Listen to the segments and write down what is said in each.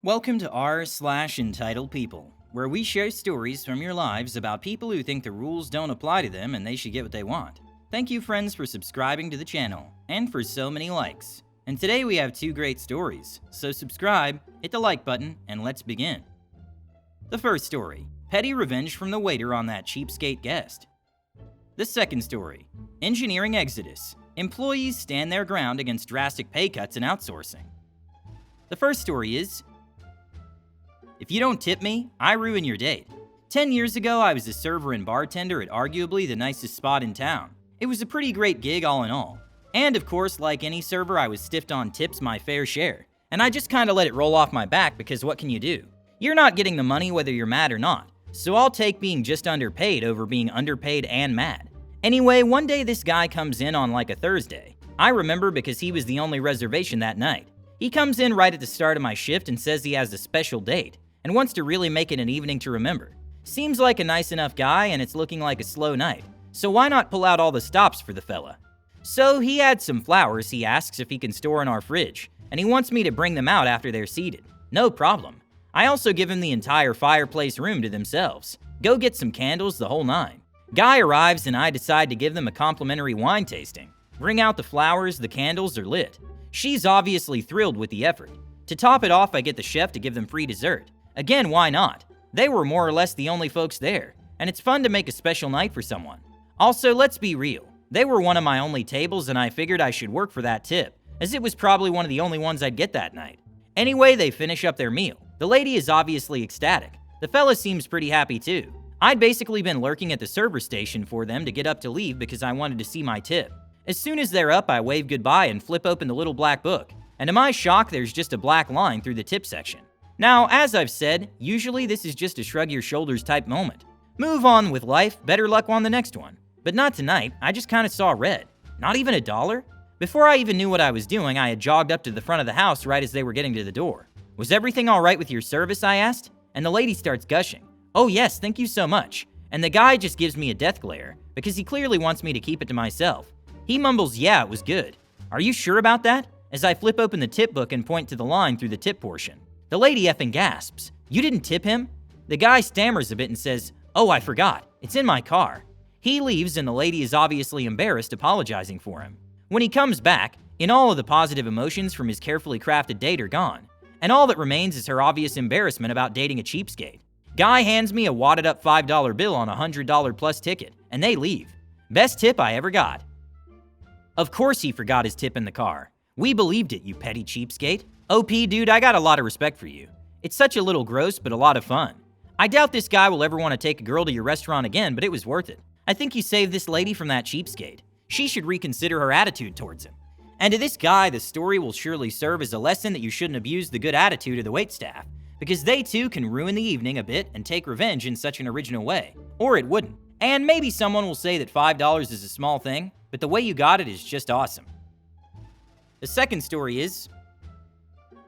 Welcome to r/entitled people, where we share stories from your lives about people who think the rules don't apply to them and they should get what they want. Thank you, friends, for subscribing to the channel and for so many likes. And today we have two great stories, so subscribe, hit the like button, and let's begin. The first story: petty revenge from the waiter on that cheapskate guest. The second story: engineering exodus. Employees stand their ground against drastic pay cuts and outsourcing. The first story is: if you don't tip me, I ruin your date. 10 years ago, I was a server and bartender at arguably the nicest spot in town. It was a pretty great gig all in all. And of course, like any server, I was stiffed on tips my fair share. And I just kinda let it roll off my back because what can you do? You're not getting the money whether you're mad or not. So I'll take being just underpaid over being underpaid and mad. Anyway, one day this guy comes in on like a Thursday. I remember because he was the only reservation that night. He comes in right at the start of my shift and says he has a special date and wants to really make it an evening to remember. Seems like a nice enough guy and it's looking like a slow night, so why not pull out all the stops for the fella? So he had some flowers he asks if he can store in our fridge, and he wants me to bring them out after they're seated. No problem. I also give him the entire fireplace room to themselves. Go get some candles, the whole nine. Guy arrives and I decide to give them a complimentary wine tasting. Bring out the flowers, the candles are lit. She's obviously thrilled with the effort. To top it off, I get the chef to give them free dessert. Again, why not? They were more or less the only folks there, and it's fun to make a special night for someone. Also, let's be real. They were one of my only tables and I figured I should work for that tip, as it was probably one of the only ones I'd get that night. Anyway, they finish up their meal. The lady is obviously ecstatic. The fella seems pretty happy too. I'd basically been lurking at the server station for them to get up to leave because I wanted to see my tip. As soon as they're up, I wave goodbye and flip open the little black book. And to my shock, there's just a black line through the tip section. Now, as I've said, usually this is just a shrug your shoulders type moment. Move on with life, better luck on the next one. But not tonight, I just kinda saw red. Not even $1? Before I even knew what I was doing, I had jogged up to the front of the house right as they were getting to the door. Was everything alright with your service, I asked? And the lady starts gushing. Oh yes, thank you so much. And the guy just gives me a death glare, because he clearly wants me to keep it to myself. He mumbles, yeah, it was good. Are you sure about that? As I flip open the tip book and point to the line through the tip portion. The lady effing gasps. You didn't tip him? The guy stammers a bit and says, oh, I forgot. It's in my car. He leaves and the lady is obviously embarrassed, apologizing for him. When he comes back, in all of the positive emotions from his carefully crafted date are gone, and all that remains is her obvious embarrassment about dating a cheapskate. Guy hands me a wadded up $5 bill on a $100 plus ticket, and they leave. Best tip I ever got. Of course he forgot his tip in the car. We believed it, you petty cheapskate. OP, dude, I got a lot of respect for you. It's such a little gross, but a lot of fun. I doubt this guy will ever want to take a girl to your restaurant again, but it was worth it. I think you saved this lady from that cheapskate. She should reconsider her attitude towards him. And to this guy, the story will surely serve as a lesson that you shouldn't abuse the good attitude of the waitstaff, because they too can ruin the evening a bit and take revenge in such an original way. Or it wouldn't. And maybe someone will say that $5 is a small thing, but the way you got it is just awesome. The second story is: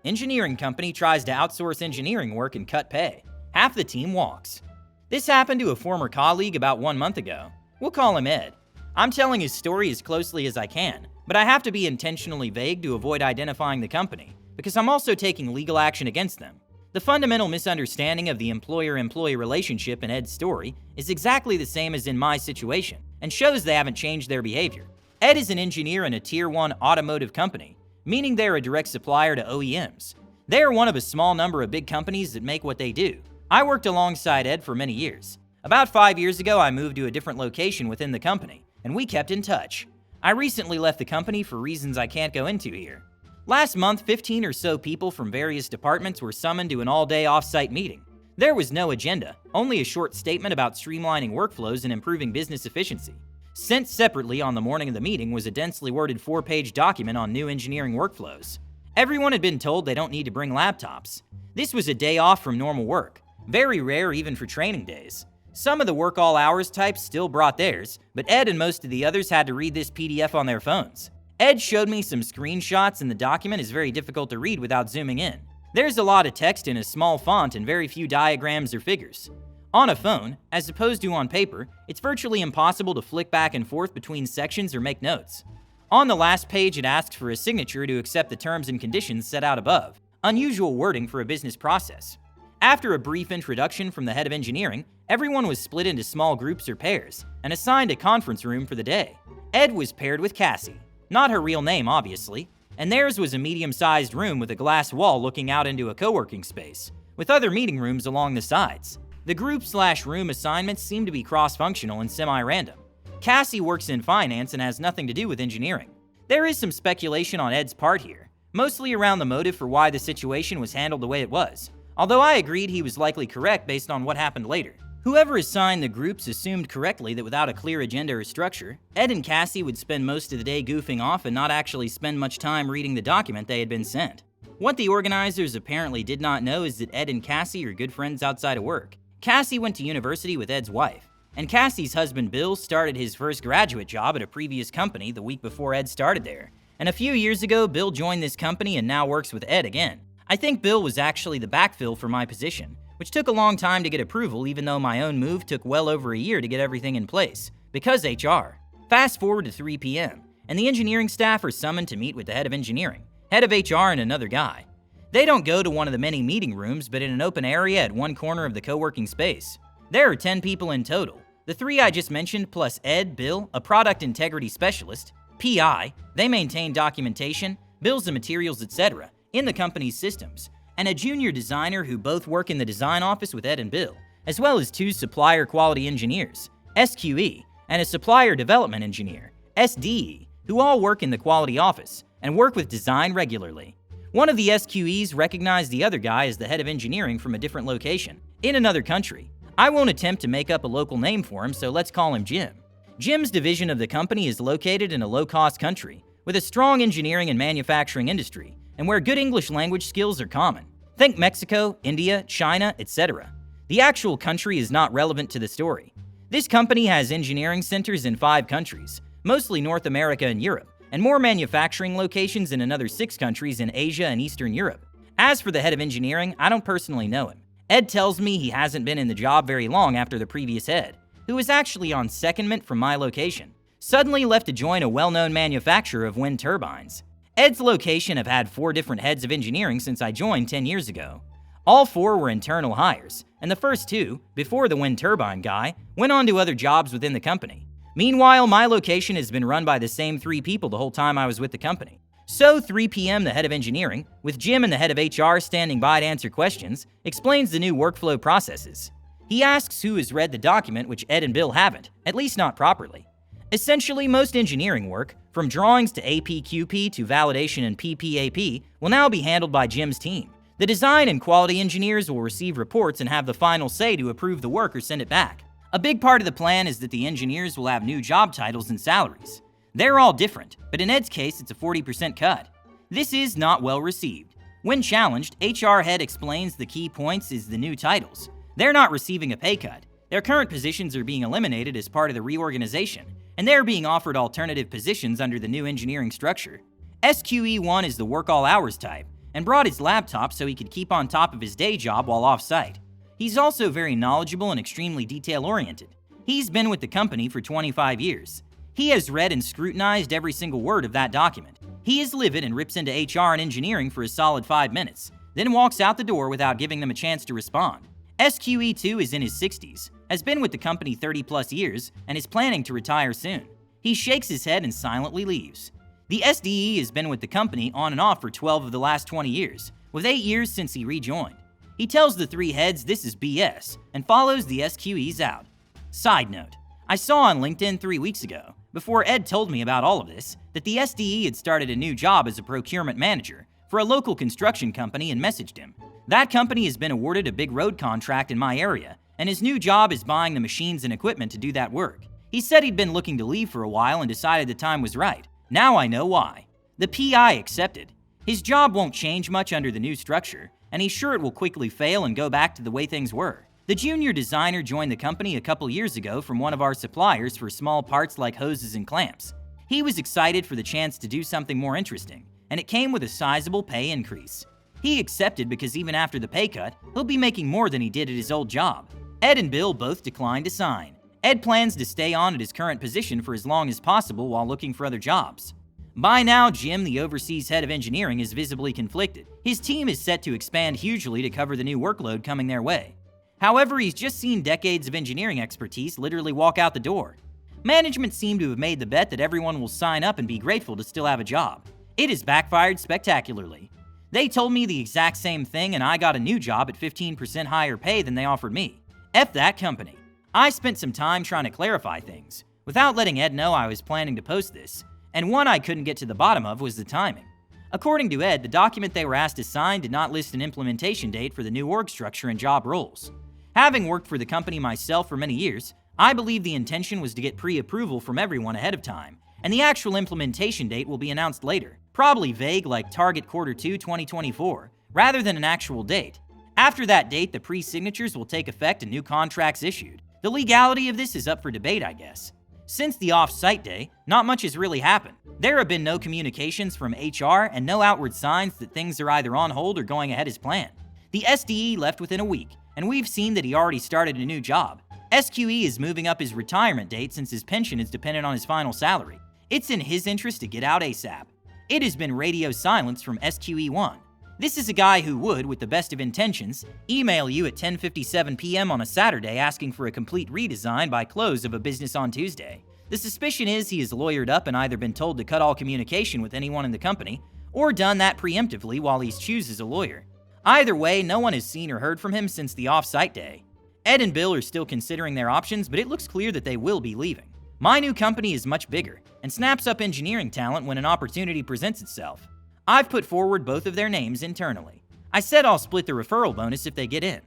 engineering company tries to outsource engineering work and cut pay. Half the team walks. This happened to a former colleague about 1 month ago. We'll call him Ed. I'm telling his story as closely as I can, but I have to be intentionally vague to avoid identifying the company, because I'm also taking legal action against them. The fundamental misunderstanding of the employer-employee relationship in Ed's story is exactly the same as in my situation, and shows they haven't changed their behavior. Ed is an engineer in a Tier 1 automotive company, meaning they're a direct supplier to OEMs. They are one of a small number of big companies that make what they do. I worked alongside Ed for many years. About 5 years ago, I moved to a different location within the company, and we kept in touch. I recently left the company for reasons I can't go into here. Last month, 15 or so people from various departments were summoned to an all-day off-site meeting. There was no agenda, only a short statement about streamlining workflows and improving business efficiency. Sent separately on the morning of the meeting was a densely worded 4-page document on new engineering workflows. Everyone had been told they don't need to bring laptops. This was a day off from normal work, very rare even for training days. Some of the work all hours types still brought theirs, but Ed and most of the others had to read this PDF on their phones. Ed showed me some screenshots and the document is very difficult to read without zooming in. There's a lot of text in a small font and very few diagrams or figures. On a phone, as opposed to on paper, it's virtually impossible to flick back and forth between sections or make notes. On the last page, it asks for a signature to accept the terms and conditions set out above. unusual wording for a business process. After a brief introduction from the head of engineering, everyone was split into small groups or pairs and assigned a conference room for the day. Ed was paired with Cassie, not her real name obviously, and theirs was a medium-sized room with a glass wall looking out into a co-working space, with other meeting rooms along the sides. The group/room assignments seem to be cross-functional and semi-random. Cassie works in finance and has nothing to do with engineering. There is some speculation on Ed's part here, mostly around the motive for why the situation was handled the way it was, although I agreed he was likely correct based on what happened later. Whoever assigned the groups assumed correctly that without a clear agenda or structure, Ed and Cassie would spend most of the day goofing off and not actually spend much time reading the document they had been sent. What the organizers apparently did not know is that Ed and Cassie are good friends outside of work. Cassie went to university with Ed's wife, and Cassie's husband Bill started his first graduate job at a previous company the week before Ed started there. And a few years ago, Bill joined this company and now works with Ed again. I think Bill was actually the backfill for my position, which took a long time to get approval even though my own move took well over a year to get everything in place, because HR. Fast forward to 3 p.m., and the engineering staff are summoned to meet with the head of engineering, head of HR, and another guy. They don't go to one of the many meeting rooms, but in an open area at one corner of the co-working space. There are 10 people in total. The 3 I just mentioned, plus Ed, Bill, a product integrity specialist, PI, they maintain documentation, bills of materials, etc., in the company's systems, and a junior designer who both work in the design office with Ed and Bill, as well as 2 supplier quality engineers, SQE, and a supplier development engineer, SDE, who all work in the quality office and work with design regularly. One of the SQEs recognized the other guy as the head of engineering from a different location, in another country. I won't attempt to make up a local name for him, so let's call him Jim. Jim's division of the company is located in a low-cost country, with a strong engineering and manufacturing industry, and where good English language skills are common. Think Mexico, India, China, etc. The actual country is not relevant to the story. This company has engineering centers in 5 countries, mostly North America and Europe, and more manufacturing locations in another 6 countries in Asia and Eastern Europe. As for the head of engineering, I don't personally know him. Ed tells me he hasn't been in the job very long after the previous head, who was actually on secondment from my location, suddenly left to join a well-known manufacturer of wind turbines. Ed's location have had 4 different heads of engineering since I joined 10 years ago. All 4 were internal hires, and the first 2, before the wind turbine guy, went on to other jobs within the company. Meanwhile, my location has been run by the same 3 people the whole time I was with the company. So 3 p.m. the head of engineering, with Jim and the head of HR standing by to answer questions, explains the new workflow processes. He asks who has read the document, which Ed and Bill haven't, at least not properly. Essentially, most engineering work, from drawings to APQP to validation and PPAP, will now be handled by Jim's team. The design and quality engineers will receive reports and have the final say to approve the work or send it back. A big part of the plan is that the engineers will have new job titles and salaries. They're all different, but in Ed's case, it's a 40% cut. This is not well received. When challenged, HR head explains the key points is the new titles. They're not receiving a pay cut. Their current positions are being eliminated as part of the reorganization, and they're being offered alternative positions under the new engineering structure. SQE1 is the work all hours type, and brought his laptop so he could keep on top of his day job while off-site. He's also very knowledgeable and extremely detail-oriented. He's been with the company for 25 years. He has read and scrutinized every single word of that document. He is livid and rips into HR and engineering for a solid 5 minutes, then walks out the door without giving them a chance to respond. SQE2 is in his 60s, has been with the company 30+ years, and is planning to retire soon. He shakes his head and silently leaves. The SDE has been with the company on and off for 12 of the last 20 years, with 8 years since he rejoined. He tells the 3 heads this is BS and follows the SQEs out. Side note, I saw on LinkedIn 3 weeks ago, before Ed told me about all of this, that the SDE had started a new job as a procurement manager for a local construction company and messaged him. That company has been awarded a big road contract in my area, and his new job is buying the machines and equipment to do that work. He said he'd been looking to leave for a while and decided the time was right. Now I know why. The PI accepted. His job won't change much under the new structure, and he's sure it will quickly fail and go back to the way things were. The junior designer joined the company a couple years ago from one of our suppliers for small parts like hoses and clamps. He was excited for the chance to do something more interesting, and it came with a sizable pay increase. He accepted because even after the pay cut, he'll be making more than he did at his old job. Ed and Bill both declined to sign. Ed plans to stay on at his current position for as long as possible while looking for other jobs. By now, Jim, the overseas head of engineering, is visibly conflicted. His team is set to expand hugely to cover the new workload coming their way. However, he's just seen decades of engineering expertise literally walk out the door. Management seem to have made the bet that everyone will sign up and be grateful to still have a job. It has backfired spectacularly. They told me the exact same thing and I got a new job at 15% higher pay than they offered me. F that company. I spent some time trying to clarify things, without letting Ed know I was planning to post this, and one I couldn't get to the bottom of was the timing. According to Ed, the document they were asked to sign did not list an implementation date for the new org structure and job roles. Having worked for the company myself for many years, I believe the intention was to get pre-approval from everyone ahead of time, and the actual implementation date will be announced later, probably vague like target Q2 2024, rather than an actual date. After that date, the pre-signatures will take effect and new contracts issued. The legality of this is up for debate, I guess. Since the off-site day, not much has really happened. There have been no communications from HR and no outward signs that things are either on hold or going ahead as planned. The SDE left within a week, and we've seen that he already started a new job. SQE is moving up his retirement date since his pension is dependent on his final salary. It's in his interest to get out ASAP. It has been radio silence from SQE1. This is a guy who would, with the best of intentions, email you at 10:57 p.m. on a Saturday asking for a complete redesign by close of a business on Tuesday. The suspicion is he is lawyered up and either been told to cut all communication with anyone in the company, or done that preemptively while he chooses a lawyer. Either way, no one has seen or heard from him since the off-site day. Ed and Bill are still considering their options, but it looks clear that they will be leaving. My new company is much bigger, and snaps up engineering talent when an opportunity presents itself. I've put forward both of their names internally. I said I'll split the referral bonus if they get in.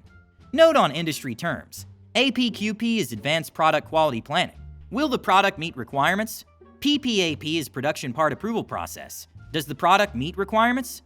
Note on industry terms. APQP is Advanced Product Quality Planning. Will the product meet requirements? PPAP is Production Part Approval Process. Does the product meet requirements?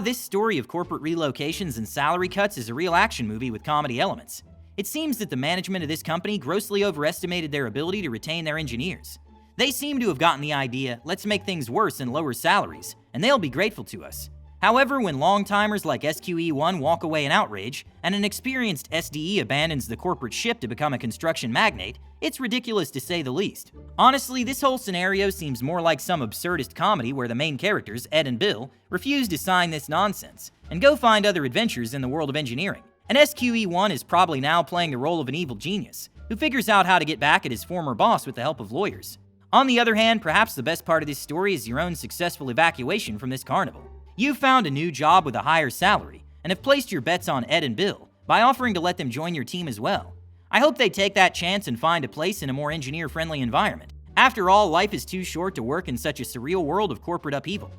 This story of corporate relocations and salary cuts is a real action movie with comedy elements. It seems that the management of this company grossly overestimated their ability to retain their engineers. They seem to have gotten the idea, let's make things worse and lower salaries, and they'll be grateful to us. However, when long-timers like SQE1 walk away in outrage, and an experienced SDE abandons the corporate ship to become a construction magnate, it's ridiculous to say the least. Honestly, this whole scenario seems more like some absurdist comedy where the main characters, Ed and Bill, refuse to sign this nonsense, and go find other adventures in the world of engineering. And SQE1 is probably now playing the role of an evil genius, who figures out how to get back at his former boss with the help of lawyers. On the other hand, perhaps the best part of this story is your own successful evacuation from this carnival. You found a new job with a higher salary, and have placed your bets on Ed and Bill by offering to let them join your team as well. I hope they take that chance and find a place in a more engineer-friendly environment. After all, life is too short to work in such a surreal world of corporate upheaval.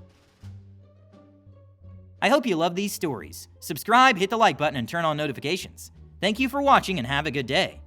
I hope you love these stories. Subscribe, hit the like button, and turn on notifications. Thank you for watching and have a good day.